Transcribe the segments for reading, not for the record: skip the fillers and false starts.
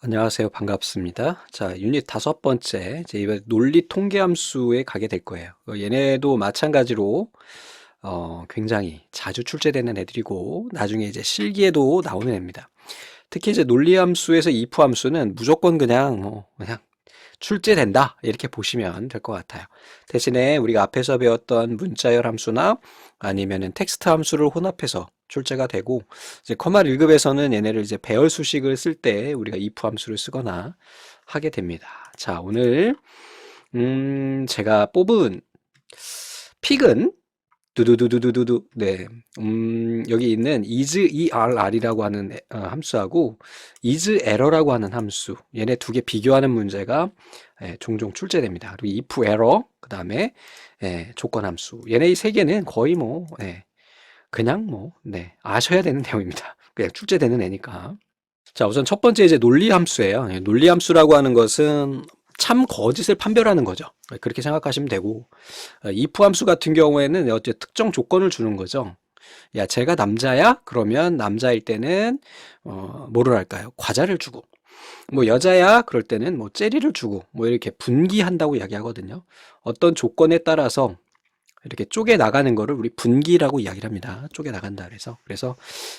안녕하세요. 반갑습니다. 자, 유닛 5번째, 이제 이번 논리 통계 함수에 가게 될 거예요. 얘네도 마찬가지로, 굉장히 자주 출제되는 애들이고, 나중에 이제 실기에도 나오는 애입니다. 특히 이제 논리 함수에서 if 함수는 무조건 그냥 출제된다. 이렇게 보시면 될 것 같아요. 대신에 우리가 앞에서 배웠던 문자열 함수나 아니면은 텍스트 함수를 혼합해서 출제가 되고, 이제 커말 1급에서는 얘네를 이제 배열 수식을 쓸 때 우리가 if 함수를 쓰거나 하게 됩니다. 자, 오늘 제가 뽑은 픽은 두두두두두두. 네. 여기 있는 is err이라고 하는 함수하고 is-error라고 하는 함수. 얘네 두 개 비교하는 문제가 종종 출제됩니다. 그리고 if error, 그 다음에 조건 함수. 얘네 이 세 개는 거의 아셔야 되는 내용입니다. 그냥 출제되는 애니까. 자, 우선 첫 번째 이제 논리 함수예요. 논리 함수라고 하는 것은 참 거짓을 판별하는 거죠. 그렇게 생각하시면 되고, if 함수 같은 경우에는 어째 특정 조건을 주는 거죠. 야, 쟤가 남자야? 그러면 남자일 때는 뭐를 할까요? 과자를 주고, 뭐 여자야? 그럴 때는 뭐 젤리를 주고, 뭐 이렇게 분기한다고 이야기하거든요. 어떤 조건에 따라서 이렇게 쪼개 나가는 거를 우리 분기라고 이야기를 합니다. 쪼개 나간다 그래서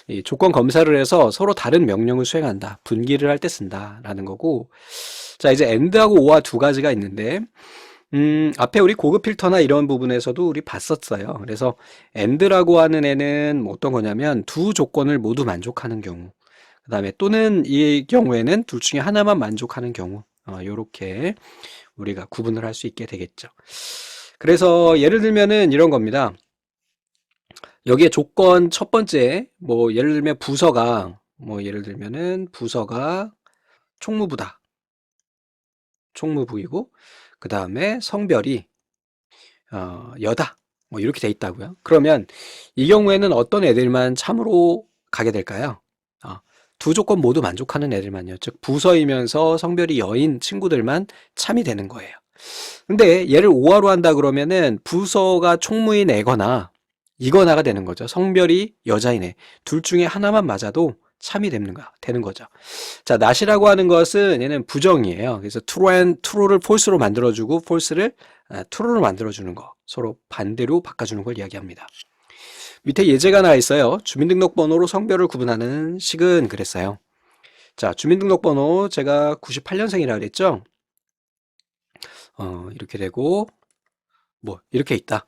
이 조건 검사를 해서 서로 다른 명령을 수행한다. 분기를 할 때 쓴다라는 거고. 자, 이제 and하고 or와 두 가지가 있는데 앞에 우리 고급 필터나 이런 부분에서도 우리 봤었어요. 그래서 and라고 하는 애는 뭐 어떤 거냐면 두 조건을 모두 만족하는 경우. 그다음에 또는 이 경우에는 둘 중에 하나만 만족하는 경우. 요렇게 우리가 구분을 할 수 있게 되겠죠. 그래서 예를 들면은 이런 겁니다. 여기에 조건 첫 번째, 뭐 예를 들면 예를 들면은 부서가 총무부다. 총무부이고, 그 다음에 성별이 여다. 뭐 이렇게 돼 있다고요. 그러면 이 경우에는 어떤 애들만 참으로 가게 될까요? 두 조건 모두 만족하는 애들만요. 즉 부서이면서 성별이 여인 친구들만 참이 되는 거예요. 근데 얘를 오화로 한다 그러면은 부서가 총무인 애거나 이거나가 되는 거죠. 성별이 여자인 애. 둘 중에 하나만 맞아도 참이 되는 거죠. 자, not이라고 하는 것은 얘는 부정이에요. 그래서 true를 false로 만들어주고 false를 true로 만들어주는 거. 서로 반대로 바꿔주는 걸 이야기합니다. 밑에 예제가 나와 있어요. 주민등록번호로 성별을 구분하는 식은 그랬어요. 자, 주민등록번호 제가 98년생이라 그랬죠? 이렇게 되고 뭐 이렇게 있다.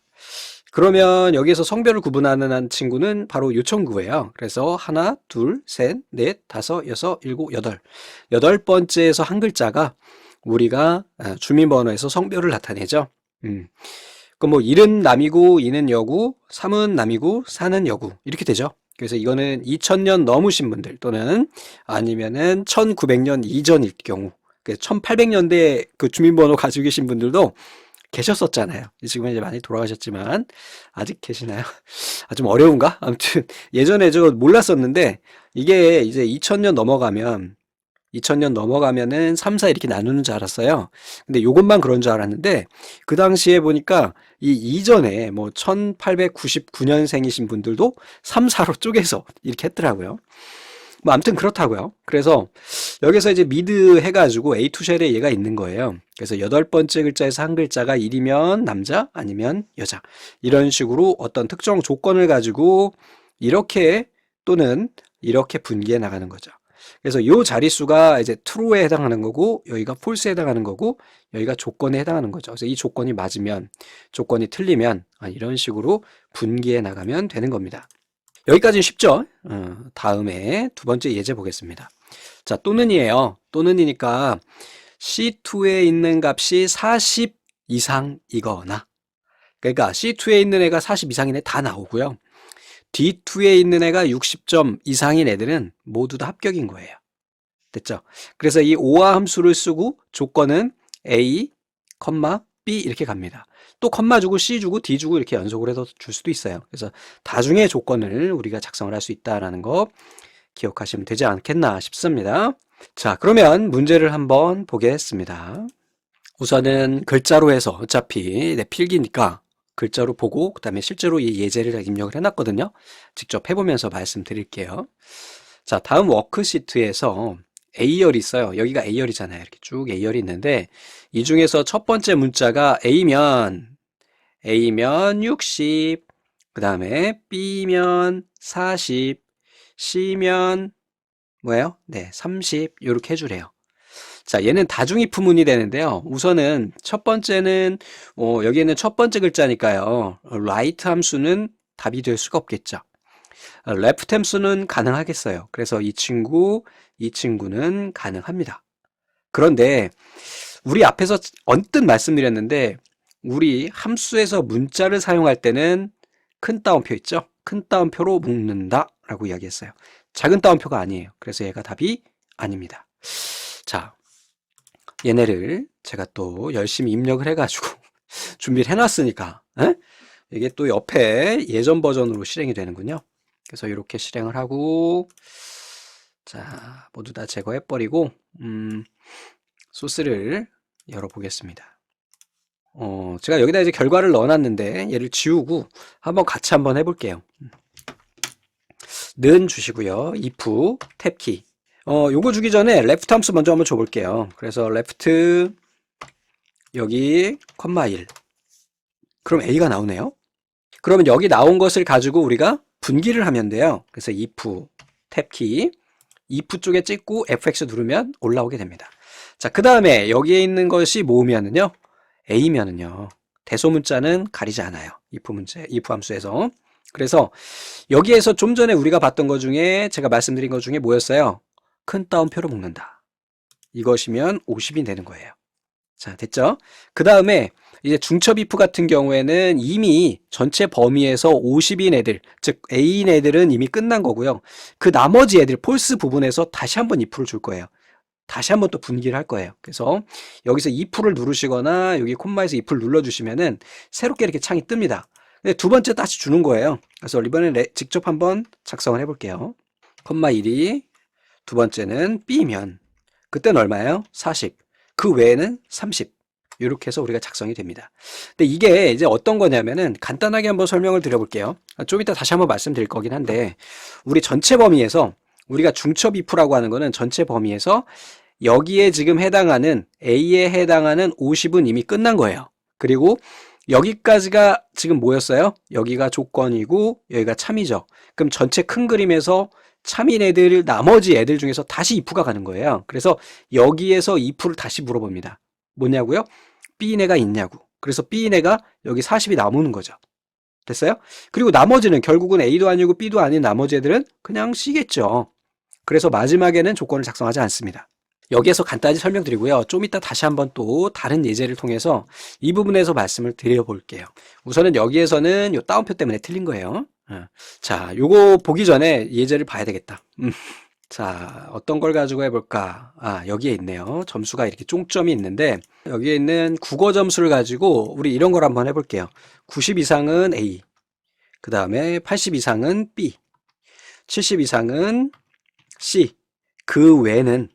그러면 여기에서 성별을 구분하는 한 친구는 바로 요청구예요. 그래서 하나, 둘, 셋, 넷, 다섯, 여섯, 일곱, 여덟. 여덟 번째에서 한 글자가 우리가 주민번호에서 성별을 나타내죠. 그럼 뭐 1은 남이고 2는 여고, 3은 남이고 4는 여고 이렇게 되죠. 그래서 이거는 2000년 넘으신 분들 또는 아니면은 1900년 이전일 경우, 1800년대 그 주민번호 가지고 계신 분들도 계셨었잖아요. 지금은 이제 많이 돌아가셨지만 아직 계시나요? 좀 어려운가? 아무튼 예전에 저 몰랐었는데 이게 이제 2000년 넘어가면은 3, 4 이렇게 나누는 줄 알았어요. 근데 요것만 그런 줄 알았는데 그 당시에 보니까 이 이전에 뭐 1899년생이신 분들도 3, 4로 쪼개서 이렇게 했더라고요. 뭐 아무튼 그렇다고요. 그래서 여기서 이제 미드 해가지고 A2쉘에 얘가 있는 거예요. 그래서 여덟 번째 글자에서 한 글자가 1이면 남자 아니면 여자 이런 식으로 어떤 특정 조건을 가지고 이렇게 또는 이렇게 분기해 나가는 거죠. 그래서 요 자릿수가 이제 true에 해당하는 거고 여기가 false에 해당하는 거고 여기가 조건에 해당하는 거죠. 그래서 이 조건이 맞으면 조건이 틀리면 이런 식으로 분기해 나가면 되는 겁니다. 여기까지는 쉽죠? 다음에 두 번째 예제 보겠습니다. 자, 또는이에요. 또는이니까 C2에 있는 값이 40 이상이거나 그러니까 C2에 있는 애가 40 이상인 애 다 나오고요. D2에 있는 애가 60점 이상인 애들은 모두 다 합격인 거예요. 됐죠? 그래서 이 오화 함수를 쓰고 조건은 A, B 이렇게 갑니다. 또 컴마 주고 C 주고 D 주고 이렇게 연속으로 해서 줄 수도 있어요. 그래서 다중의 조건을 우리가 작성을 할 수 있다라는 거 기억하시면 되지 않겠나 싶습니다. 자, 그러면 문제를 한번 보겠습니다. 우선은 글자로 해서 어차피 내 필기니까 글자로 보고 그 다음에 실제로 이 예제를 입력을 해놨거든요. 직접 해보면서 말씀드릴게요. 자, 다음 워크시트에서 A열이 있어요. 여기가 A열이잖아요. 이렇게 쭉 A열이 있는데 이 중에서 첫 번째 문자가 A면 60, 그 다음에 B면 40, C면 뭐예요? 네, 30 이렇게 해주래요. 자, 얘는 다중이프문이 되는데요. 우선은 첫 번째는 여기에는 첫 번째 글자니까요. right 함수는 답이 될 수가 없겠죠. left 함수는 가능하겠어요. 그래서 이 친구는 가능합니다. 그런데 우리 앞에서 언뜻 말씀드렸는데 우리 함수에서 문자를 사용할 때는 큰 따옴표 있죠? 큰 따옴표로 묶는다 라고 이야기했어요. 작은 따옴표가 아니에요. 그래서 얘가 답이 아닙니다. 자, 얘네를 제가 또 열심히 입력을 해가지고 준비를 해놨으니까 이게 또 옆에 예전 버전으로 실행이 되는군요. 그래서 이렇게 실행을 하고 자, 모두 다 제거해버리고 소스를 열어보겠습니다. 제가 여기다 이제 결과를 넣어놨는데 얘를 지우고 한번 해볼게요. 는 주시고요. if 탭키. 요거 주기 전에 left 함수 먼저 한번 줘볼게요. 그래서 left 여기 콤마 1. 그럼 A가 나오네요. 그러면 여기 나온 것을 가지고 우리가 분기를 하면 돼요. 그래서 if 탭키 if 쪽에 찍고 fx 누르면 올라오게 됩니다. 자, 그 다음에 여기에 있는 것이 뭐면은요? A면은요. 대소문자는 가리지 않아요. if 함수에서. 그래서 여기에서 좀 전에 우리가 봤던 것 중에 제가 말씀드린 것 중에 뭐였어요? 큰 따옴표로 묶는다. 이것이면 50이 되는 거예요. 자, 됐죠? 그 다음에 이제 중첩 if 같은 경우에는 이미 전체 범위에서 50인 애들, 즉 A인 애들은 이미 끝난 거고요. 그 나머지 애들, 폴스 부분에서 다시 한번 if를 줄 거예요. 다시 한번 또 분기를 할 거예요. 그래서 여기서 if를 누르시거나 여기 콤마에서 if를 눌러주시면은 새롭게 이렇게 창이 뜹니다. 근데 두 번째 다시 주는 거예요. 그래서 이번엔 직접 한번 작성을 해볼게요. 콤마 1이 두 번째는 B면 그때는 얼마예요? 40. 그 외에는 30. 이렇게 해서 우리가 작성이 됩니다. 근데 이게 이제 어떤 거냐면은 간단하게 한번 설명을 드려볼게요. 좀 이따 다시 한번 말씀드릴 거긴 한데 우리 전체 범위에서 우리가 중첩 if라고 하는 거는 전체 범위에서 여기에 지금 해당하는 A에 해당하는 50은 이미 끝난 거예요. 그리고 여기까지가 지금 뭐였어요? 여기가 조건이고 여기가 참이죠. 그럼 전체 큰 그림에서 참인 애들 나머지 애들 중에서 다시 if가 가는 거예요. 그래서 여기에서 if를 다시 물어봅니다. 뭐냐고요? B인 애가 있냐고. 그래서 B인 애가 여기 40이 남는 거죠. 됐어요? 그리고 나머지는 결국은 A도 아니고 B도 아닌 나머지 애들은 그냥 C겠죠. 그래서 마지막에는 조건을 작성하지 않습니다. 여기에서 간단히 설명드리고요. 좀 이따 다시 한번 또 다른 예제를 통해서 이 부분에서 말씀을 드려볼게요. 우선은 여기에서는 요 따옴표 때문에 틀린 거예요. 자, 요거 보기 전에 예제를 봐야 되겠다. 자, 어떤 걸 가지고 해볼까? 여기에 있네요. 점수가 이렇게 쫑점이 있는데 여기에 있는 국어 점수를 가지고 우리 이런 걸 한번 해볼게요. 90 이상은 A, 그 다음에 80 이상은 B, 70 이상은 C, 그 외는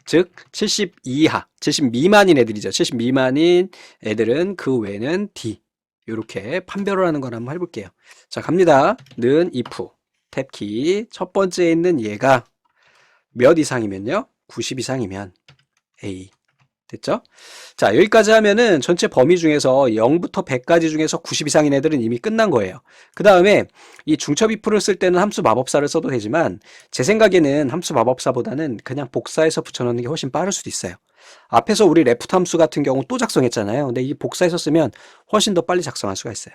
즉 70 이하, 70 미만인 애들이죠. 70 미만인 애들은 그 외는 D. 이렇게 판별을 하는 걸 한번 해볼게요. 자, 갑니다. 는 if 탭키 첫 번째에 있는 얘가 몇 이상이면요? 90 이상이면 A. 됐죠? 자, 여기까지 하면은 전체 범위 중에서 0부터 100까지 중에서 90 이상인 애들은 이미 끝난 거예요. 그 다음에 이 중첩 if를 쓸 때는 함수 마법사를 써도 되지만 제 생각에는 함수 마법사보다는 그냥 복사해서 붙여넣는 게 훨씬 빠를 수도 있어요. 앞에서 우리 레프트 함수 같은 경우 또 작성했잖아요. 근데 이 복사해서 쓰면 훨씬 더 빨리 작성할 수가 있어요.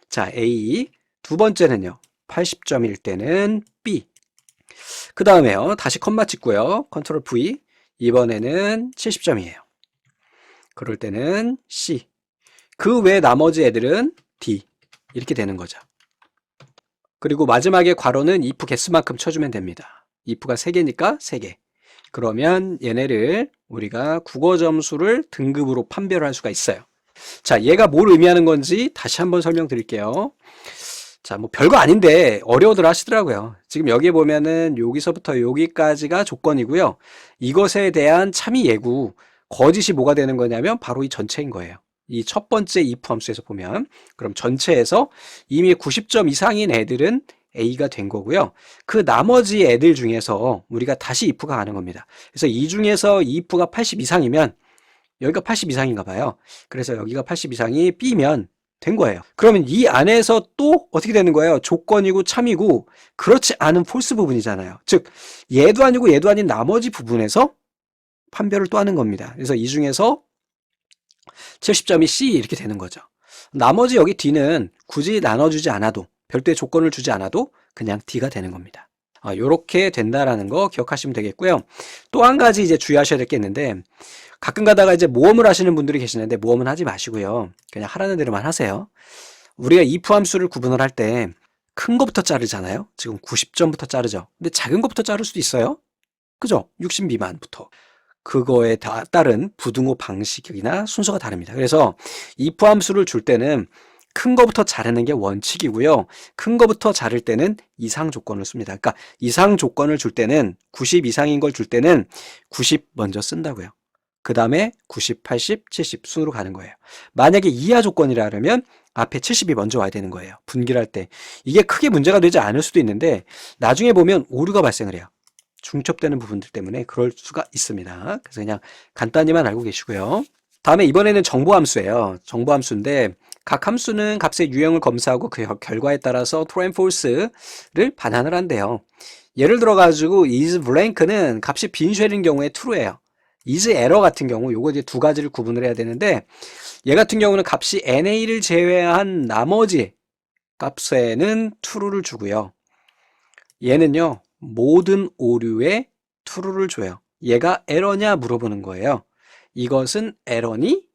자, A. 두 번째는요. 80점일 때는 B. 그 다음에요. 다시 컴마 찍고요. 컨트롤 V. 이번에는 70점이에요. 그럴 때는 C. 그 외 나머지 애들은 D. 이렇게 되는 거죠. 그리고 마지막에 괄호는 if 개수만큼 쳐주면 됩니다. if가 3개니까 3개. 그러면 얘네를 우리가 국어 점수를 등급으로 판별할 수가 있어요. 자, 얘가 뭘 의미하는 건지 다시 한번 설명드릴게요. 자, 뭐 별거 아닌데 어려워들 하시더라고요. 지금 여기에 보면은 여기서부터 여기까지가 조건이고요. 이것에 대한 참이 예고, 거짓이 뭐가 되는 거냐면 바로 이 전체인 거예요. 이 첫 번째 if 함수에서 보면 그럼 전체에서 이미 90점 이상인 애들은 A가 된 거고요. 그 나머지 애들 중에서 우리가 다시 if가 가는 겁니다. 그래서 이 중에서 if가 80 이상이면 여기가 80 이상인가 봐요. 그래서 여기가 80 이상이 B면 된 거예요. 그러면 이 안에서 또 어떻게 되는 거예요? 조건이고 참이고 그렇지 않은 폴스 부분이잖아요. 즉 얘도 아니고 얘도 아닌 나머지 부분에서 판별을 또 하는 겁니다. 그래서 이 중에서 70점이 C 이렇게 되는 거죠. 나머지 여기 D는 굳이 나눠주지 않아도 별도의 조건을 주지 않아도 그냥 D가 되는 겁니다. 요렇게 된다라는 거 기억하시면 되겠고요. 또 한 가지 이제 주의하셔야 될 게 있는데 가끔 가다가 이제 모험을 하시는 분들이 계시는데 모험은 하지 마시고요. 그냥 하라는 대로만 하세요. 우리가 if 함수를 구분을 할 때 큰 거부터 자르잖아요. 지금 90점부터 자르죠. 근데 작은 거부터 자를 수도 있어요. 그죠? 60 미만부터. 그거에 따른 부등호 방식이나 순서가 다릅니다. 그래서 if 함수를 줄 때는 큰 거부터 자르는 게 원칙이고요. 큰 거부터 자를 때는 이상 조건을 씁니다. 그러니까 이상 조건을 줄 때는 90 이상인 걸 줄 때는 90 먼저 쓴다고요. 그 다음에 90, 80, 70 순으로 가는 거예요. 만약에 이하 조건이라 그러면 앞에 70이 먼저 와야 되는 거예요. 분기를 할 때. 이게 크게 문제가 되지 않을 수도 있는데 나중에 보면 오류가 발생을 해요. 중첩되는 부분들 때문에 그럴 수가 있습니다. 그래서 그냥 간단히만 알고 계시고요. 다음에 이번에는 정보함수예요. 정보함수인데 각 함수는 값의 유형을 검사하고 그 결과에 따라서 true and false를 반환을 한대요. 예를 들어 가지고 is blank는 값이 빈쉘인 경우에 true예요. is error 같은 경우 요거 이제 두 가지를 구분을 해야 되는데 얘 같은 경우는 값이 NA를 제외한 나머지 값에는 true를 주고요. 얘는요 모든 오류에 true를 줘요. 얘가 에러냐 물어보는 거예요. 이것은 에러니?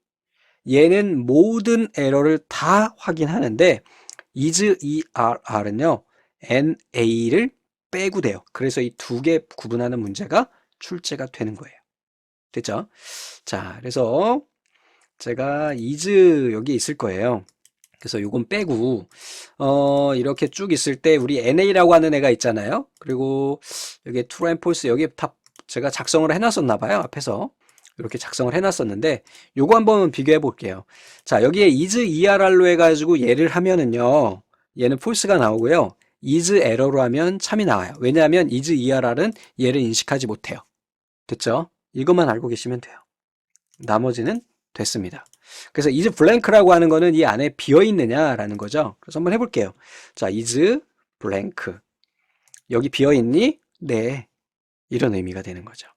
얘는 모든 에러를 다 확인하는데 is err는요 NA를 빼고 돼요. 그래서 이 두 개 구분하는 문제가 출제가 되는 거예요. 됐죠? 자, 그래서 제가 is 여기 있을 거예요. 그래서 요건 빼고 이렇게 쭉 있을 때 우리 NA라고 하는 애가 있잖아요. 그리고 여기 true and false 여기 다 제가 작성을 해놨었나 봐요. 앞에서 이렇게 작성을 해놨었는데 요거 한번 비교해 볼게요. 자, 여기에 is err로 해가지고 얘를 하면은요 얘는 false가 나오고요. is error로 하면 참이 나와요. 왜냐하면 is err는 얘를 인식하지 못해요. 됐죠? 이것만 알고 계시면 돼요. 나머지는 됐습니다. 그래서 is blank라고 하는 거는 이 안에 비어 있느냐라는 거죠. 그래서 한번 해볼게요. 자, is blank. 여기 비어 있니? 네. 이런 의미가 되는 거죠.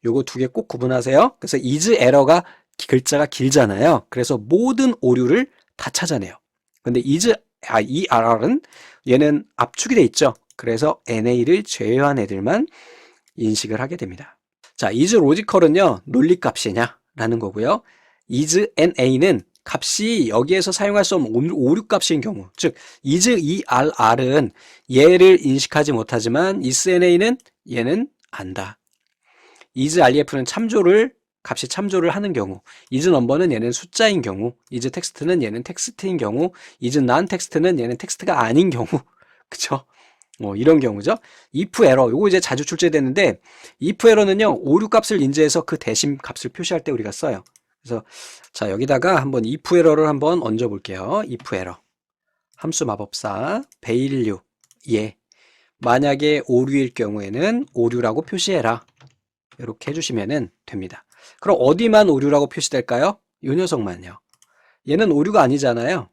요거 두 개 꼭 구분하세요. 그래서 is error가 글자가 길잖아요. 그래서 모든 오류를 다 찾아내요. 근데 err는 얘는 압축이 돼 있죠. 그래서 NA를 제외한 애들만 인식을 하게 됩니다. 자, is logical은요, 논리값이냐라는 거고요. is NA는 값이 여기에서 사용할 수 없는 오류 값인 경우, 즉 is err은 얘를 인식하지 못하지만 is NA는 얘는 안다. is ref는 값이 참조를 하는 경우, is number는 얘는 숫자인 경우, is text는 얘는 텍스트인 경우, is non text는 얘는 텍스트가 아닌 경우, 그쵸? 이런 경우죠. if error, 요거 이제 자주 출제되는데, if error는요, 오류 값을 인지해서 그 대신 값을 표시할 때 우리가 써요. 그래서, 자, 여기다가 한번 if error를 한번 얹어 볼게요. if error. 함수 마법사, value, 예. 만약에 오류일 경우에는 오류라고 표시해라. 이렇게 해주시면 됩니다. 그럼 어디만 오류라고 표시될까요? 이 녀석만요. 얘는 오류가 아니잖아요.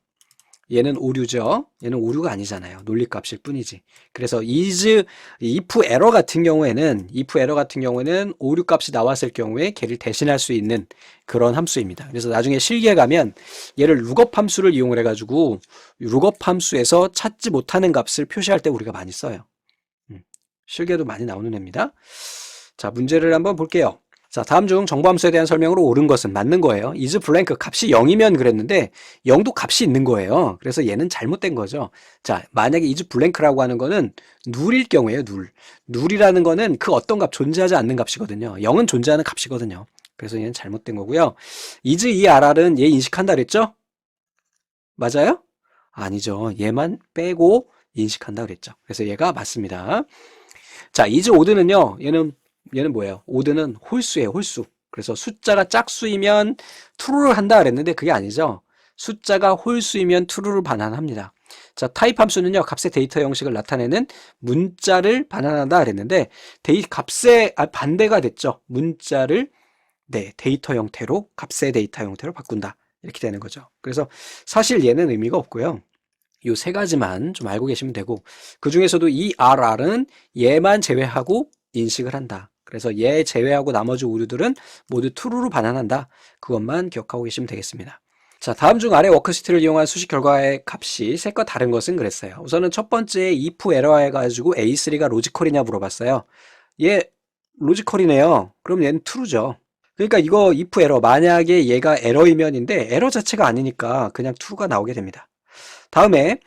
얘는 오류죠. 얘는 오류가 아니잖아요. 논리값일 뿐이지. 그래서 if error 같은 경우에는 오류 값이 나왔을 경우에 걔를 대신할 수 있는 그런 함수입니다. 그래서 나중에 실기에 가면 얘를 룩업 함수를 이용을 해가지고 룩업 함수에서 찾지 못하는 값을 표시할 때 우리가 많이 써요. 실기에도 많이 나오는 애입니다. 자, 문제를 한번 볼게요. 자, 다음 중 정보함수에 대한 설명으로 옳은 것은 맞는 거예요. is blank 값이 0이면 그랬는데 0도 값이 있는 거예요. 그래서 얘는 잘못된 거죠. 자, 만약에 is blank라고 하는 거는 null일 경우에요. null이라는 거는 그 어떤 값 존재하지 않는 값이거든요. 0은 존재하는 값이거든요. 그래서 얘는 잘못된 거고요. is err는 얘 인식한다 그랬죠? 맞아요? 아니죠. 얘만 빼고 인식한다 그랬죠. 그래서 얘가 맞습니다. 자, is odd는요. 얘는 뭐예요? 오드는 홀수예요, 홀수. 그래서 숫자가 짝수이면 true를 한다 그랬는데 그게 아니죠. 숫자가 홀수이면 true를 반환합니다. 자, 타입 함수는요, 값의 데이터 형식을 나타내는 문자를 반환한다 그랬는데, 값의 반대가 됐죠. 문자를 네, 데이터 형태로, 값의 데이터 형태로 바꾼다. 이렇게 되는 거죠. 그래서 사실 얘는 의미가 없고요. 요 세 가지만 좀 알고 계시면 되고, 그 중에서도 이 RR은 얘만 제외하고 인식을 한다. 그래서 얘 제외하고 나머지 오류들은 모두 true로 반환한다. 그것만 기억하고 계시면 되겠습니다. 자, 다음 중 아래 워크시트를 이용한 수식 결과의 값이 색과 다른 것은 그랬어요. 우선은 첫 번째 if 에러 해가지고 A3가 로지컬이냐 물어봤어요. 얘 로지컬이네요. 그럼 얘는 true죠. 그러니까 이거 if 에러, 만약에 얘가 에러이면인데 에러 자체가 아니니까 그냥 true가 나오게 됩니다. 다음에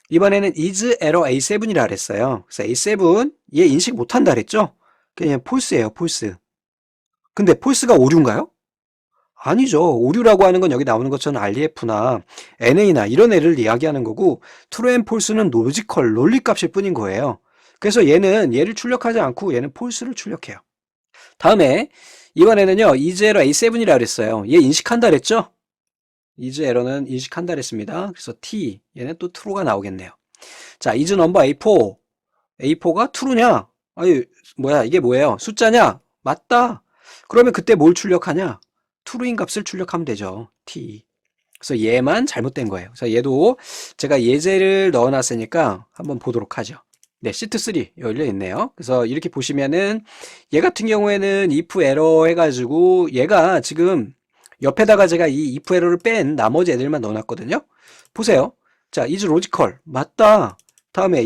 이번에는 is error A7이라 그랬어요. 그래서 A7 얘 인식 못한다 그랬죠? 그냥 false예요, false. 근데 false가 오류인가요? 아니죠. 오류라고 하는 건 여기 나오는 것처럼 REF나 NA나 이런 애를 이야기하는 거고 true and false는 로지컬, 논리 값일 뿐인 거예요. 그래서 얘를 출력하지 않고 얘는 false를 출력해요. 다음에 이번에는요, is error A7이라 그랬어요. 얘 인식한다 그랬죠? is error는 인식한다 그랬습니다. 그래서 T, 얘는 또 true가 나오겠네요. 자, is number A4. A4가 true냐? 아니, 뭐야, 이게 뭐예요? 숫자냐? 맞다. 그러면 그때 뭘 출력하냐? true인 값을 출력하면 되죠. T. 그래서 얘만 잘못된 거예요. 그래서 얘도 제가 예제를 넣어놨으니까 한번 보도록 하죠. 네, 시트 3 열려 있네요. 그래서 이렇게 보시면은 얘 같은 경우에는 if error 해가지고 얘가 지금 옆에다가 제가 이 if error를 뺀 나머지 애들만 넣어놨거든요. 보세요. 자, is logical. 맞다. 다음에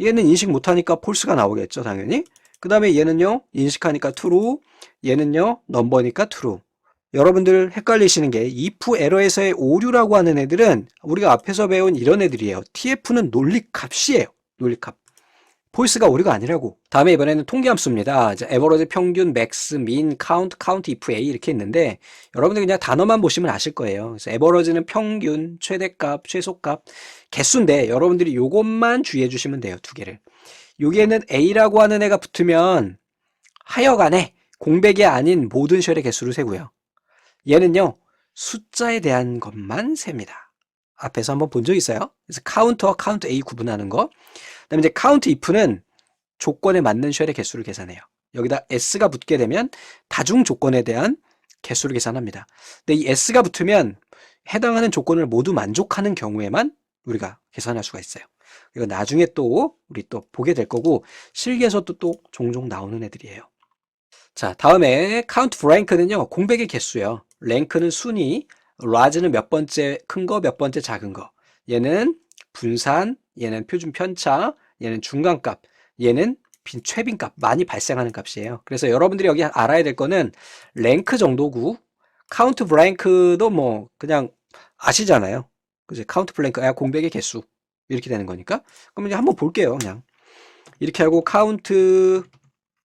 얘는 인식 못하니까 false가 나오겠죠, 당연히. 그 다음에 얘는요, 인식하니까 true. 얘는요, 넘버니까 true. 여러분들 헷갈리시는 게 if error에서의 오류라고 하는 애들은 우리가 앞에서 배운 이런 애들이에요. tf는 논리값이에요. 논리값. false가 오류가 아니라고. 다음에 이번에는 통계함수입니다. average, 평균, max, mean, count, count if a 이렇게 있는데 여러분들 그냥 단어만 보시면 아실 거예요. 그래서 average는 평균, 최대값, 최소값, 개수인데 여러분들이 요것만 주의해 주시면 돼요. 두 개를. 여기에는 a라고 하는 애가 붙으면 하여간에 공백이 아닌 모든 쉘의 개수를 세고요. 얘는요, 숫자에 대한 것만 셉니다. 앞에서 한번 본 적 있어요? 그래서 카운트와 카운트 A 구분하는 거. 그다음에 이제 카운트 if는 조건에 맞는 쉘의 개수를 계산해요. 여기다 s가 붙게 되면 다중 조건에 대한 개수를 계산합니다. 근데 이 s가 붙으면 해당하는 조건을 모두 만족하는 경우에만 우리가 계산할 수가 있어요. 이거 나중에 또 우리 또 보게 될 거고 실기에서도 또 종종 나오는 애들이에요. 자, 다음에 count rank는요, 공백의 개수예요. 랭크는 순위, large는 몇 번째 큰 거, 몇 번째 작은 거. 얘는 분산, 얘는 표준 편차, 얘는 중간값, 얘는 최빈값, 많이 발생하는 값이에요. 그래서 여러분들이 여기 알아야 될 거는 랭크 정도고, count blank도 뭐 그냥 아시잖아요. 그죠? count blank, 공백의 개수 이렇게 되는 거니까. 그럼 이제 한번 볼게요. 그냥 이렇게 하고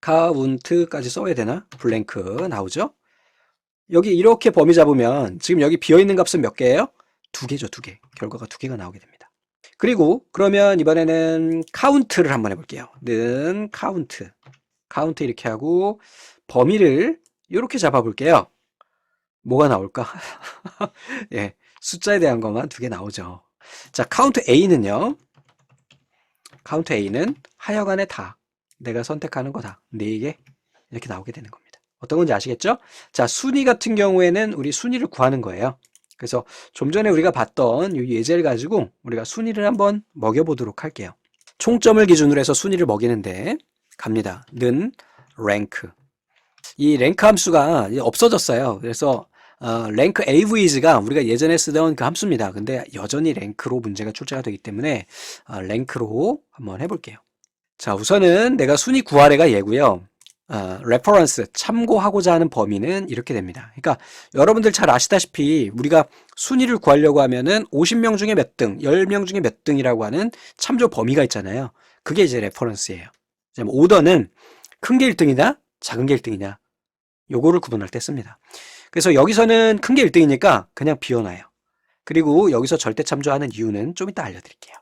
카운트까지 써야 되나? 블랭크 나오죠? 여기 이렇게 범위 잡으면 지금 여기 비어있는 값은 몇 개예요? 두 개죠, 두 개. 결과가 두 개가 나오게 됩니다. 그리고 그러면 이번에는 카운트를 한번 해볼게요. 는 카운트 이렇게 하고 범위를 이렇게 잡아볼게요. 뭐가 나올까? 예, 숫자에 대한 것만 두 개 나오죠. 자, 카운트 A는요. 카운트 A는 하여간에 다 내가 선택하는 거다. 4개 이렇게 나오게 되는 겁니다. 어떤 건지 아시겠죠? 자, 순위 같은 경우에는 우리 순위를 구하는 거예요. 그래서 좀 전에 우리가 봤던 이 예제를 가지고 우리가 순위를 한번 먹여보도록 할게요. 총점을 기준으로 해서 순위를 먹이는데 갑니다. 는 rank. 이 랭크 함수가 없어졌어요. 그래서 랭크 average가 우리가 예전에 쓰던 그 함수입니다. 근데 여전히 랭크로 문제가 출제가 되기 때문에 랭크로 한번 해볼게요. 자, 우선은 내가 순위 구하래가 얘고요. 레퍼런스, 참고하고자 하는 범위는 이렇게 됩니다. 그러니까 여러분들 잘 아시다시피 우리가 순위를 구하려고 하면은 50명 중에 몇 등, 10명 중에 몇 등이라고 하는 참조 범위가 있잖아요. 그게 이제 레퍼런스예요. 오더는 큰 게 1등이냐, 작은 게 1등이냐, 요거를 구분할 때 씁니다. 그래서 여기서는 큰 게 1등이니까 그냥 비워놔요. 그리고 여기서 절대 참조하는 이유는 좀 이따 알려드릴게요.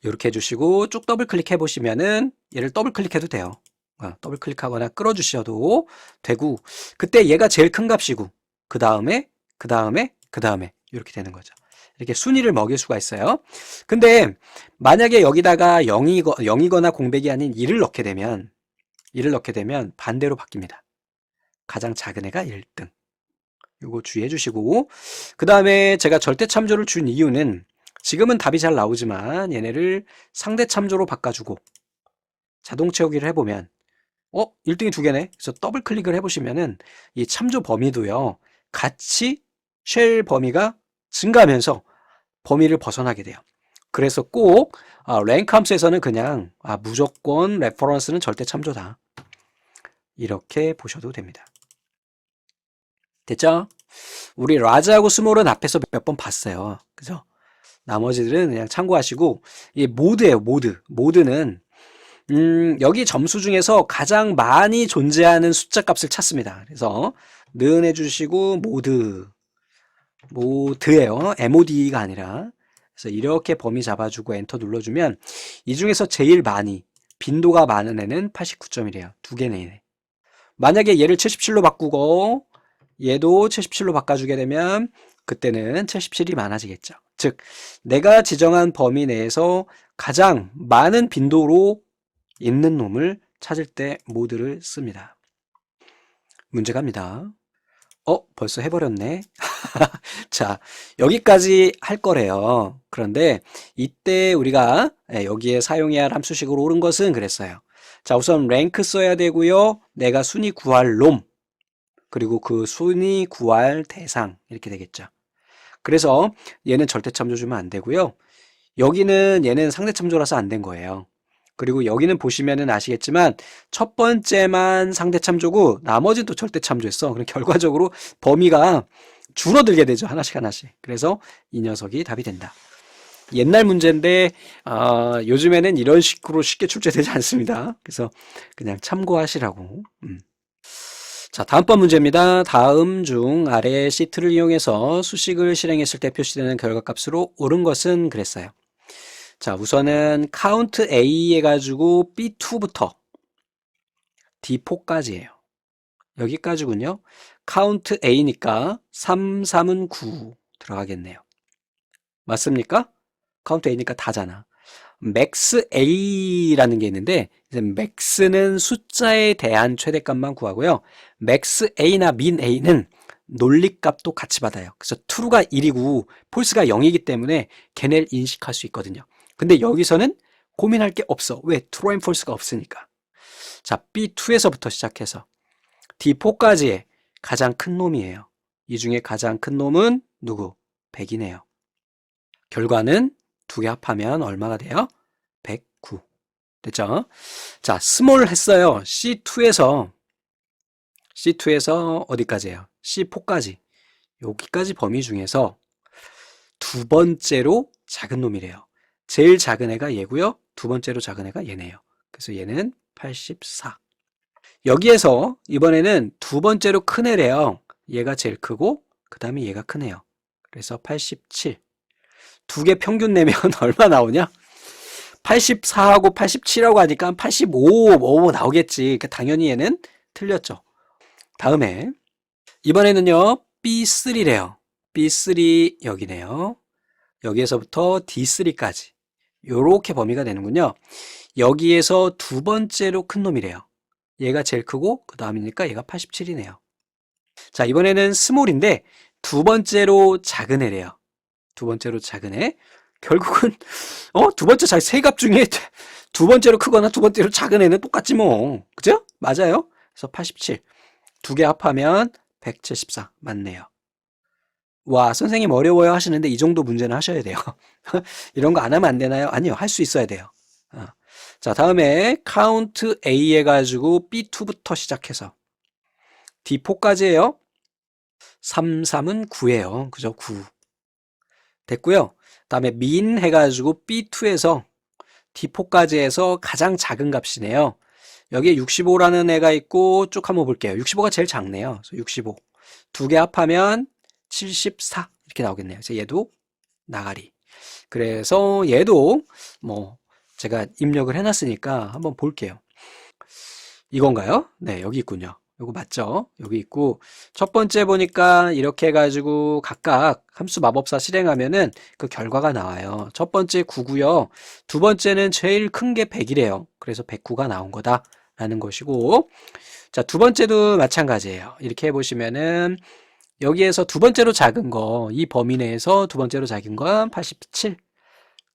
이렇게 해주시고 쭉 더블 클릭해 보시면은 얘를 더블 클릭해도 돼요. 더블 클릭하거나 끌어주셔도 되고 그때 얘가 제일 큰 값이고 그 다음에 이렇게 되는 거죠. 이렇게 순위를 먹일 수가 있어요. 근데 만약에 여기다가 0이거나 공백이 아닌 1을 넣게 되면 반대로 바뀝니다. 가장 작은 애가 1등. 요거 주의해 주시고, 그 다음에 제가 절대 참조를 준 이유는 지금은 답이 잘 나오지만 얘네를 상대 참조로 바꿔주고 자동 채우기를 해보면 1등이 두 개네. 그래서 더블 클릭을 해보시면은 이 참조 범위도요, 같이 쉘 범위가 증가하면서 범위를 벗어나게 돼요. 그래서 꼭 랭크 함수에서는 그냥 무조건 레퍼런스는 절대 참조다, 이렇게 보셔도 됩니다. 됐죠? 우리 라즈하고 스몰은 앞에서 몇 번 봤어요. 그죠? 나머지들은 그냥 참고하시고, 이 모드예요, 모드. 모드는 여기 점수 중에서 가장 많이 존재하는 숫자 값을 찾습니다. 그래서 는 해주시고 모드예요. MOD가 아니라. 그래서 이렇게 범위 잡아주고 엔터 눌러주면 이 중에서 제일 많이 빈도가 많은 애는 89점이래요. 두 개네. 만약에 얘를 77로 바꾸고 얘도 77로 바꿔주게 되면 그때는 77이 많아지겠죠. 즉 내가 지정한 범위 내에서 가장 많은 빈도로 있는 놈을 찾을 때 모드를 씁니다. 문제 갑니다. 벌써 해버렸네. 자, 여기까지 할 거래요. 그런데 이때 우리가 여기에 사용해야 할 함수식으로 옳은 것은 그랬어요. 자, 우선 랭크 써야 되고요. 내가 순위 구할 놈, 그리고 그 순위 구할 대상, 이렇게 되겠죠. 그래서 얘는 절대 참조 주면 안 되고요. 여기는 얘는 상대 참조라서 안 된 거예요. 그리고 여기는 보시면은 아시겠지만 첫 번째만 상대 참조고 나머지는 또 절대 참조했어. 그럼 결과적으로 범위가 줄어들게 되죠. 하나씩 하나씩. 그래서 이 녀석이 답이 된다. 옛날 문제인데 요즘에는 이런 식으로 쉽게 출제되지 않습니다. 그래서 그냥 참고하시라고. 자, 다음번 문제입니다. 다음 중 아래 시트를 이용해서 수식을 실행했을 때 표시되는 결과값으로 옳은 것은 그랬어요. 자, 우선은 count A 해가지고 B2부터 D4까지예요. 여기까지군요. count A니까 3, 3은 9 들어가겠네요. 맞습니까? count A니까 다잖아. max A라는 게 있는데 이제 max는 숫자에 대한 최대값만 구하고요. max A나 min A는 논리값도 같이 받아요. 그래서 true가 1이고 false가 0이기 때문에 걔네를 인식할 수 있거든요. 근데 여기서는 고민할 게 없어. 왜? true and false가 없으니까. 자, B2에서부터 시작해서 D4까지의 가장 큰 놈이에요. 이 중에 가장 큰 놈은 누구? 100이네요. 결과는 두 개 합하면 얼마가 돼요? 109. 됐죠? 자, 스몰 했어요. C2에서 어디까지예요? C4까지. 여기까지 범위 중에서 두 번째로 작은 놈이래요. 제일 작은 애가 얘고요. 두 번째로 작은 애가 얘네요. 그래서 얘는 84. 여기에서 이번에는 두 번째로 큰 애래요. 얘가 제일 크고 그 다음에 얘가 큰 애요. 그래서 87. 두 개 평균 내면 얼마 나오냐? 84하고 87하고 하니까 85 나오겠지. 그러니까 당연히 얘는 틀렸죠. 다음에 이번에는요. B3래요. B3 여기네요. 여기에서부터 D3까지 요렇게 범위가 되는군요. 여기에서 두 번째로 큰 놈이래요. 얘가 제일 크고 그 다음이니까 얘가 87이네요. 자, 이번에는 스몰인데 두 번째로 작은 애래요. 두 번째로 작은 애. 결국은 두 번째 세 값 중에 두 번째로 크거나 두 번째로 작은 애는 똑같지 뭐. 그죠? 맞아요. 그래서 87. 두 개 합하면 174 맞네요. 와, 선생님 어려워요 하시는데 이 정도 문제는 하셔야 돼요. 이런 거 안 하면 안 되나요? 아니요. 할 수 있어야 돼요. 자, 다음에 count A 해가지고 B2부터 시작해서 D4까지예요. 3, 3은 9예요. 그죠? 9. 됐고요. 다음에 min 해가지고 B2에서 D4까지 해서 가장 작은 값이네요. 여기에 65라는 애가 있고 쭉 한번 볼게요. 65가 제일 작네요. 그래서 65. 두 개 합하면 74 이렇게 나오겠네요. 그래서 얘도 나가리. 그래서 얘도 뭐 제가 입력을 해놨으니까 한번 볼게요. 이건가요? 네, 여기 있군요. 요거 맞죠? 여기 있고 첫 번째 보니까 이렇게 해가지고 각각 함수 마법사 실행하면은 그 결과가 나와요. 첫 번째 9고요. 두 번째는 제일 큰 게 100이래요. 그래서 109가 나온 거다라는 것이고 자, 두 번째도 마찬가지예요. 이렇게 해보시면은 여기에서 두 번째로 작은 거, 이 범위 내에서 두 번째로 작은 건 87.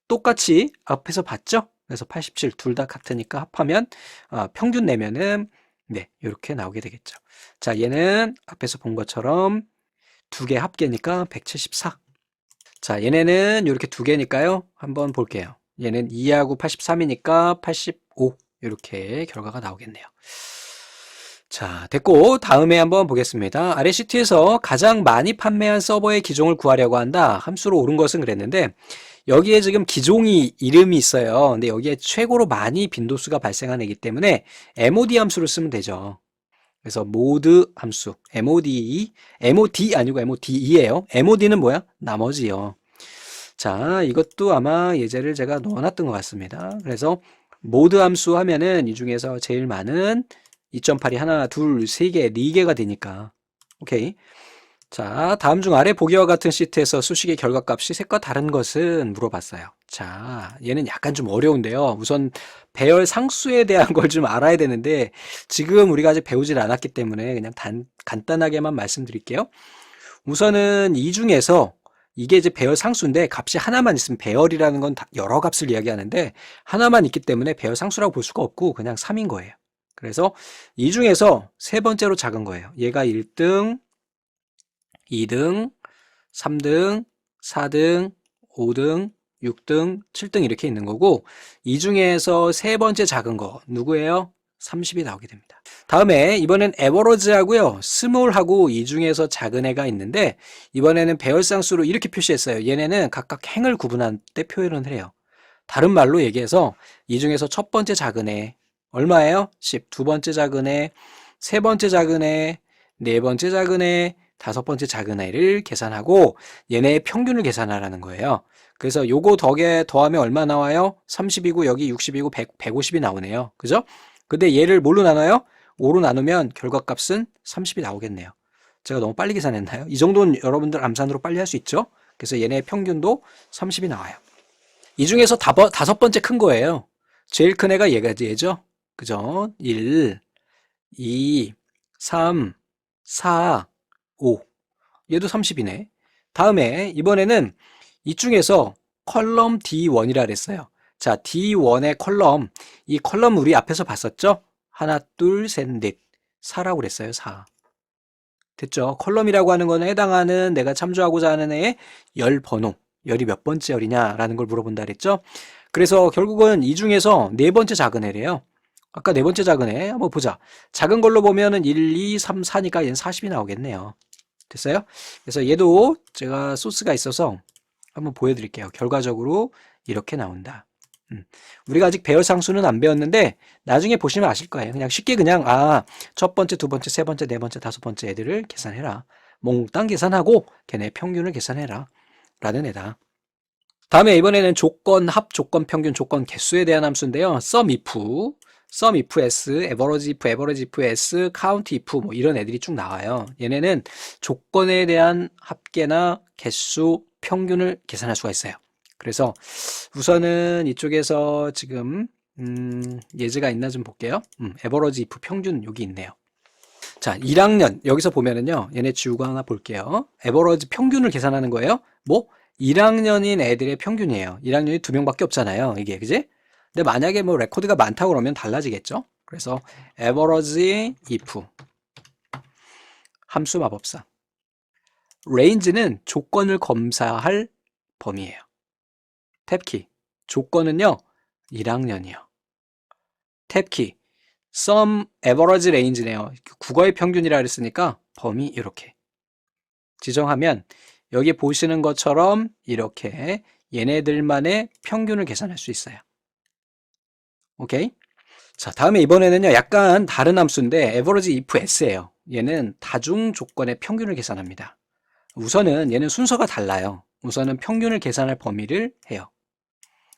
똑같이 앞에서 봤죠? 그래서 87 둘 다 같으니까 합하면 평균 내면은 네, 이렇게 나오게 되겠죠. 자, 얘는 앞에서 본 것처럼 두 개 합계니까 174. 자, 얘네는 이렇게 두 개니까요. 한번 볼게요. 얘는 2하고 83이니까 85. 이렇게 결과가 나오겠네요. 자, 됐고 다음에 한번 보겠습니다. 아래 시트에서 가장 많이 판매한 서버의 기종을 구하려고 한다. 함수로 옳은 것은 그랬는데 여기에 지금 기종이 이름이 있어요. 근데 여기에 최고로 많이 빈도수가 발생한 애기 때문에 MOD 함수를 쓰면 되죠. 그래서 mod 함수, MOD 아니고 MODE예요. MOD는 뭐야? 나머지요. 자, 이것도 아마 예제를 제가 넣어놨던 것 같습니다. 그래서 mod 함수 하면은 이 중에서 제일 많은 2.8이 하나, 둘, 세 개, 네 개가 되니까. 오케이. 자, 다음 중 아래 보기와 같은 시트에서 수식의 결과값이 색과 다른 것은 물어봤어요. 자, 얘는 약간 좀 어려운데요. 우선 배열 상수에 대한 걸 좀 알아야 되는데 지금 우리가 아직 배우질 않았기 때문에 그냥 간단하게만 말씀드릴게요. 우선은 이 중에서 이게 이제 배열 상수인데 값이 하나만 있으면 배열이라는 건 여러 값을 이야기하는데 하나만 있기 때문에 배열 상수라고 볼 수가 없고 그냥 3인 거예요. 그래서 이 중에서 세 번째로 작은 거예요. 얘가 1등, 2등, 3등, 4등, 5등, 6등, 7등 이렇게 있는 거고 이 중에서 세 번째 작은 거 누구예요? 30이 나오게 됩니다. 다음에 이번엔 에버러지하고요. 스몰하고 이 중에서 작은 애가 있는데 이번에는 배열상수로 이렇게 표시했어요. 얘네는 각각 행을 구분한 때 표현을 해요. 다른 말로 얘기해서 이 중에서 첫 번째 작은 애 얼마예요? 10. 두 번째 작은 애, 세 번째 작은 애, 네 번째 작은 애, 다섯 번째 작은 애를 계산하고 얘네의 평균을 계산하라는 거예요. 그래서 요거 덕에 더하면 얼마 나와요? 30이고 여기 60이고 150이 나오네요. 그죠? 근데 얘를 뭘로 나눠요? 5로 나누면 결과값은 30이 나오겠네요. 제가 너무 빨리 계산했나요? 이 정도는 여러분들 암산으로 빨리 할 수 있죠? 그래서 얘네의 평균도 30이 나와요. 이 중에서 다섯 번째 큰 거예요. 제일 큰 애가 얘죠? 그죠? 1, 2, 3, 4, 5. 얘도 30이네. 다음에 이번에는 이 중에서 컬럼 D1이라 그랬어요. 자, D1의 컬럼. 이 컬럼 우리 앞에서 봤었죠? 하나, 둘, 셋, 넷. 4라고 그랬어요. 4. 됐죠? 컬럼이라고 하는 거는 해당하는 내가 참조하고자 하는 애의 열 번호. 열이 몇 번째 열이냐라는 걸 물어본다 그랬죠? 그래서 결국은 이 중에서 네 번째 작은 애래요. 아까 네 번째 작은 애 한번 보자. 작은 걸로 보면은 1, 2, 3, 4니까 얘는 40이 나오겠네요. 됐어요? 그래서 얘도 제가 소스가 있어서 한번 보여드릴게요. 결과적으로 이렇게 나온다. 우리가 아직 배열 상수는 안 배웠는데 나중에 보시면 아실 거예요. 그냥 쉽게 그냥 첫 번째, 두 번째, 세 번째, 네 번째, 다섯 번째 애들을 계산해라. 몽땅 계산하고 걔네 평균을 계산해라. 라는 애다. 다음에 이번에는 조건, 합, 조건, 평균, 조건, 개수에 대한 함수인데요. sum if s, average if s, count if 뭐 이런 애들이 쭉 나와요. 얘네는 조건에 대한 합계나 개수, 평균을 계산할 수가 있어요. 그래서 우선은 이쪽에서 지금 예제가 있나 좀 볼게요. average if 평균 여기 있네요. 자, 1학년 여기서 보면은요. 얘네 지우고 하나 볼게요. average 평균을 계산하는 거예요. 뭐 1학년인 애들의 평균이에요. 1학년이 2명밖에 없잖아요. 이게 그지? 근데 만약에 뭐 레코드가 많다고 그러면 달라지겠죠? 그래서 average if 함수 마법사 range는 조건을 검사할 범위예요. 탭키 조건은요 1학년이요. 탭키 sum average range네요. 국어의 평균이라 그랬으니까 범위 이렇게 지정하면 여기 보시는 것처럼 이렇게 얘네들만의 평균을 계산할 수 있어요. 오케이? 자, 다음에 이번에는요, 약간 다른 함수인데, average if s예요. 얘는 다중 조건의 평균을 계산합니다. 우선은 얘는 순서가 달라요. 우선은 평균을 계산할 범위를 해요.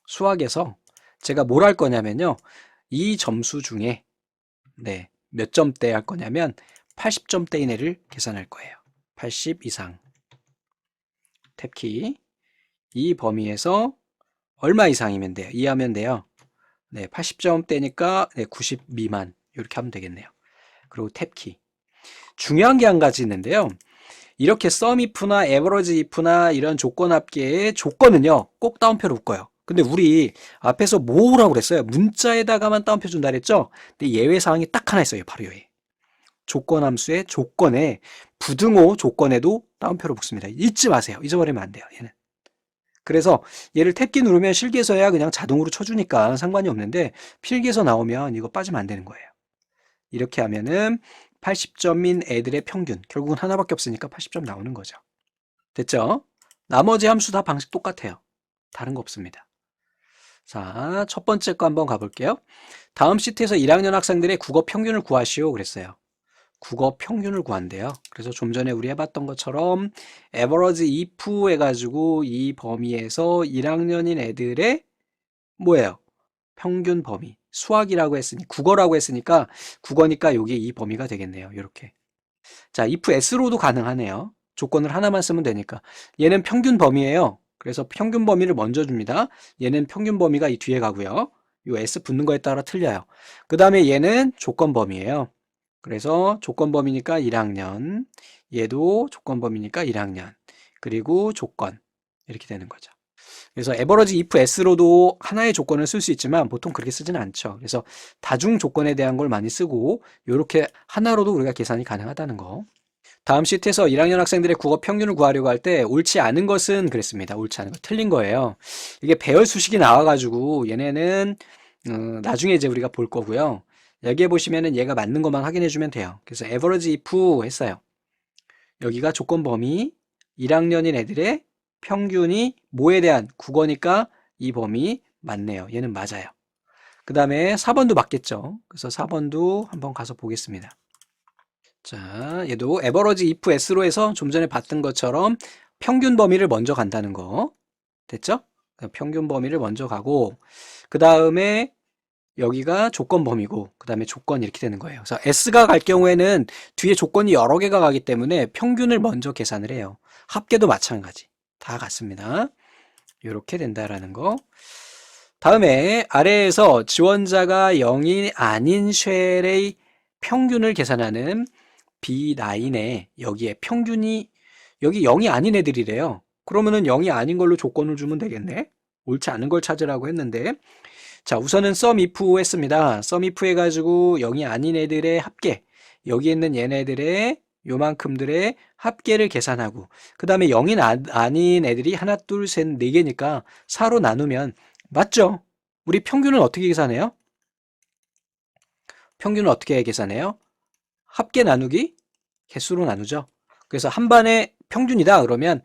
수학에서 제가 뭘 할 거냐면요, 이 점수 중에, 네, 몇 점대 할 거냐면 80점대 이내를 계산할 거예요. 80 이상. 탭키. 이 범위에서 얼마 이상이면 돼요? 이해하면 돼요. 네, 80점대니까 90 미만. 이렇게 하면 되겠네요. 그리고 탭키. 중요한 게 한 가지 있는데요. 이렇게 썸if나 에버러지 if나 이런 조건 합계의 조건은요, 꼭 따옴표로 묶어요. 근데 우리 앞에서 뭐라고 그랬어요? 문자에다가만 따옴표 준다 그랬죠? 근데 예외 사항이 딱 하나 있어요. 바로 여기. 조건 함수의 조건에 부등호 조건에도 따옴표로 묶습니다. 잊지 마세요. 잊어버리면 안 돼요. 얘는. 그래서 얘를 탭키 누르면 실기에서야 그냥 자동으로 쳐주니까 상관이 없는데 필기에서 나오면 이거 빠지면 안 되는 거예요. 이렇게 하면은 80점인 애들의 평균, 결국은 하나밖에 없으니까 80점 나오는 거죠. 됐죠? 나머지 함수 다 방식 똑같아요. 다른 거 없습니다. 자, 첫 번째 거 한번 가볼게요. 다음 시트에서 1학년 학생들의 국어 평균을 구하시오 그랬어요. 국어 평균을 구한대요. 그래서 좀 전에 우리 해봤던 것처럼 average if 해가지고 이 범위에서 1학년인 애들의 뭐예요? 평균 범위. 수학이라고 했으니 국어라고 했으니까 국어니까 여기 이 범위가 되겠네요. 이렇게. 자, if s로도 가능하네요. 조건을 하나만 쓰면 되니까. 얘는 평균 범위예요. 그래서 평균 범위를 먼저 줍니다. 얘는 평균 범위가 이 뒤에 가고요. 이 s 붙는 거에 따라 틀려요. 그 다음에 얘는 조건 범위예요. 그래서 조건 범위니까 1학년, 얘도 조건 범위니까 1학년, 그리고 조건 이렇게 되는 거죠. 그래서 에버러지 if s로도 하나의 조건을 쓸 수 있지만 보통 그렇게 쓰지는 않죠. 그래서 다중 조건에 대한 걸 많이 쓰고 이렇게 하나로도 우리가 계산이 가능하다는 거. 다음 시트에서 1학년 학생들의 국어 평균을 구하려고 할 때 옳지 않은 것은 그랬습니다. 옳지 않은 거 틀린 거예요. 이게 배열 수식이 나와가지고 얘네는 나중에 이제 우리가 볼 거고요. 여기에 보시면은 얘가 맞는 것만 확인해 주면 돼요. 그래서 average if 했어요. 여기가 조건 범위 1학년인 애들의 평균이 뭐에 대한 국어니까 이 범위 맞네요. 얘는 맞아요. 그 다음에 4번도 맞겠죠. 그래서 4번도 한번 가서 보겠습니다. 자, 얘도 average if s로 해서 좀 전에 봤던 것처럼 평균 범위를 먼저 간다는 거. 됐죠? 평균 범위를 먼저 가고 그 다음에 여기가 조건 범위고 그 다음에 조건 이렇게 되는 거예요. 그래서 S가 갈 경우에는 뒤에 조건이 여러 개가 가기 때문에 평균을 먼저 계산을 해요. 합계도 마찬가지. 다 같습니다. 이렇게 된다라는 거. 다음에 아래에서 지원자가 0이 아닌 쉘의 평균을 계산하는 B9에 여기에 평균이 여기 0이 아닌 애들이래요. 그러면은 0이 아닌 걸로 조건을 주면 되겠네. 옳지 않은 걸 찾으라고 했는데 자, 우선은 sumif 했습니다. sumif 해가지고 0이 아닌 애들의 합계, 여기 있는 얘네들의 요만큼들의 합계를 계산하고 그 다음에 0이 아닌 애들이 하나, 둘, 셋, 네 개니까 4로 나누면 맞죠? 우리 평균은 어떻게 계산해요? 평균은 어떻게 계산해요? 합계 나누기 개수로 나누죠. 그래서 한 반에 평균이다 그러면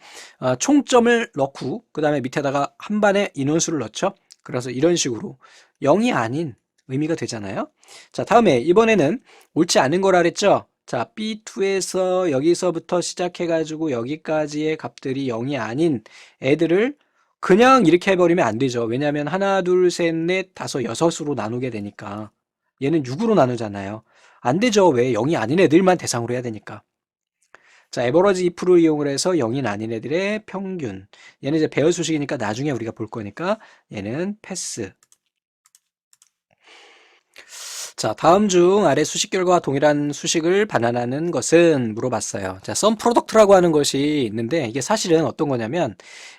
총점을 넣고 그 다음에 밑에다가 한 반에 인원수를 넣죠. 그래서 이런 식으로 0이 아닌 의미가 되잖아요. 자, 다음에 이번에는 옳지 않은 거라 그랬죠. 자, B2에서 여기서부터 시작해가지고 여기까지의 값들이 0이 아닌 애들을 그냥 이렇게 해버리면 안 되죠. 왜냐하면 하나, 둘, 셋, 넷, 다섯, 여섯으로 나누게 되니까 얘는 6으로 나누잖아요. 안 되죠. 왜? 0이 아닌 애들만 대상으로 해야 되니까. 자, 에버러지 if를 이용을 해서 0이 아닌 애들의 평균. 얘는 이제 배열 수식이니까 나중에 우리가 볼 거니까 얘는 패스. 자, 다음 중 아래 수식 결과와 동일한 수식을 반환하는 것은 물어봤어요. 자, sum product라고 하는 것이 있는데 이게 사실은 어떤 거냐면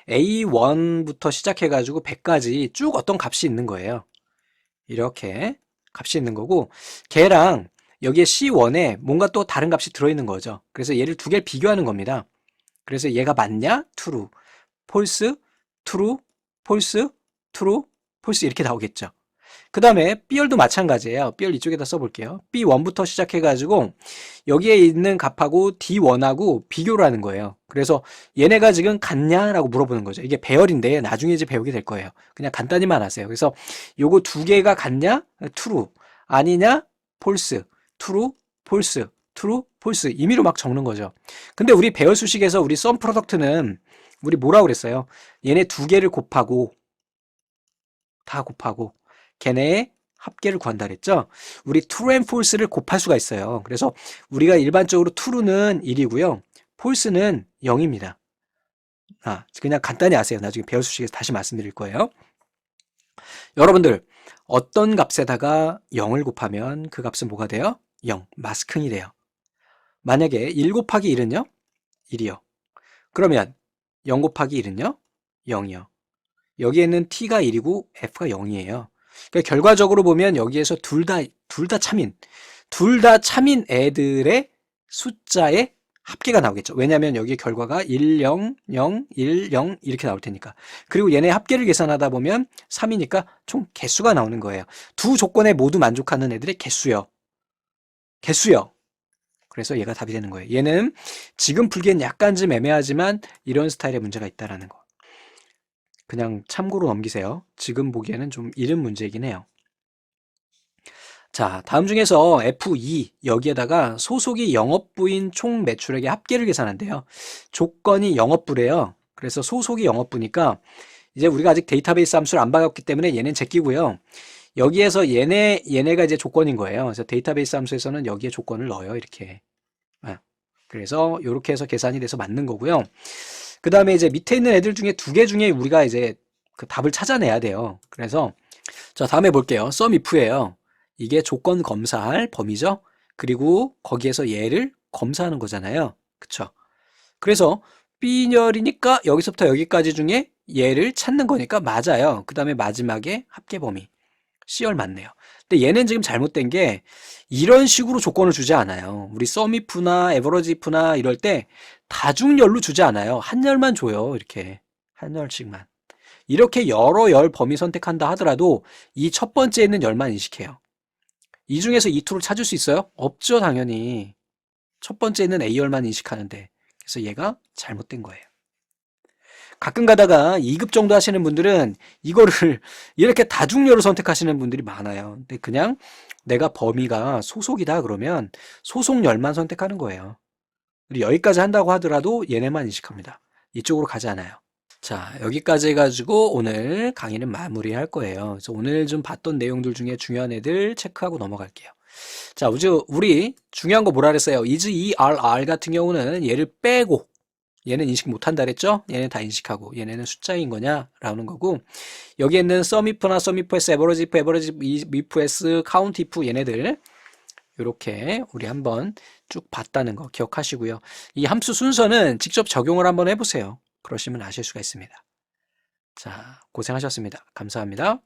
A1부터 시작해가지고 100까지 쭉 어떤 값이 있는 거예요. 이렇게 값이 있는 거고 걔랑 여기에 C1에 뭔가 또 다른 값이 들어있는 거죠. 그래서 얘를 두 개를 비교하는 겁니다. 그래서 얘가 맞냐? true, false, true, false, true, false 이렇게 나오겠죠. 그 다음에 B열도 마찬가지예요. B열 이쪽에다 써볼게요. B1부터 시작해가지고 여기에 있는 값하고 D1하고 비교를 하는 거예요. 그래서 얘네가 지금 같냐라고 물어보는 거죠. 이게 배열인데 나중에 이제 배우게 될 거예요. 그냥 간단히만 하세요. 그래서 요거 두 개가 같냐? true. 아니냐? false. true, false, true, false 임의로 막 적는 거죠. 근데 우리 배열 수식에서 우리 sum product는 우리 뭐라고 그랬어요? 얘네 두 개를 곱하고 다 곱하고 걔네의 합계를 구한다 그랬죠? 우리 true and false를 곱할 수가 있어요. 그래서 우리가 일반적으로 true는 1이고요. false는 0입니다. 그냥 간단히 아세요. 나중에 배울 수식에서 다시 말씀드릴 거예요. 여러분들, 어떤 값에다가 0을 곱하면 그 값은 뭐가 돼요? 0, 마스킹이 돼요. 만약에 1 곱하기 1은요? 1이요. 그러면 0 곱하기 1은요? 0이요. 여기에는 t가 1이고 f가 0이에요. 그러니까 결과적으로 보면 여기에서 둘 다 참인 애들의 숫자의 합계가 나오겠죠. 왜냐하면 여기 결과가 1, 0, 0, 1, 0 이렇게 나올 테니까. 그리고 얘네 합계를 계산하다 보면 3이니까 총 개수가 나오는 거예요. 두 조건에 모두 만족하는 애들의 개수요. 그래서 얘가 답이 되는 거예요. 얘는 지금 풀기엔 약간 좀 애매하지만 이런 스타일의 문제가 있다라는 거. 그냥 참고로 넘기세요. 지금 보기에는 좀 이른 문제이긴 해요. 자, 다음 중에서 F2 여기에다가 소속이 영업부인 총 매출액의 합계를 계산한대요. 조건이 영업부래요. 그래서 소속이 영업부니까 이제 우리가 아직 데이터베이스 함수를 안 박았기 때문에 얘는 제끼고요. 여기에서 얘네가 이제 조건인 거예요. 그래서 데이터베이스 함수에서는 여기에 조건을 넣어요. 이렇게. 그래서 이렇게 해서 계산이 돼서 맞는 거고요. 그 다음에 이제 밑에 있는 애들 중에 두 개 중에 우리가 이제 그 답을 찾아내야 돼요. 그래서 자, 다음에 볼게요. sum if예요. 이게 조건 검사할 범위죠. 그리고 거기에서 얘를 검사하는 거잖아요. 그쵸? 그래서 B열이니까 여기서부터 여기까지 중에 얘를 찾는 거니까 맞아요. 그 다음에 마지막에 합계 범위. C열 맞네요. 근데 얘는 지금 잘못된 게 이런 식으로 조건을 주지 않아요. 우리 sum if나 average if나 이럴 때 다중열로 주지 않아요. 한 열만 줘요. 이렇게 한 열씩만. 이렇게 여러 열 범위 선택한다 하더라도 이 첫 번째에 있는 열만 인식해요. 이 중에서 이 툴을 찾을 수 있어요? 없죠, 당연히. 첫 번째에 있는 A열만 인식하는데. 그래서 얘가 잘못된 거예요. 가끔 가다가 2급 정도 하시는 분들은 이거를 이렇게 다중열을 선택하시는 분들이 많아요. 근데 그냥 내가 범위가 소속이다 그러면 소속열만 선택하는 거예요. 여기까지 한다고 하더라도 얘네만 인식합니다. 이쪽으로 가지 않아요. 자, 여기까지 해가지고 오늘 강의는 마무리할 거예요. 그래서 오늘 좀 봤던 내용들 중에 중요한 애들 체크하고 넘어갈게요. 자, 우리 중요한 거 뭐라 그랬어요? is, er 같은 경우는 얘를 빼고 얘는 인식 못한다 그랬죠? 얘는 다 인식하고 얘네는 숫자인 거냐라는 거고 여기에 있는 sum if나 sum ifs, average if, average ifs, count if 얘네들 이렇게 우리 한번 쭉 봤다는 거 기억하시고요. 이 함수 순서는 직접 적용을 한번 해보세요. 그러시면 아실 수가 있습니다. 자, 고생하셨습니다. 감사합니다.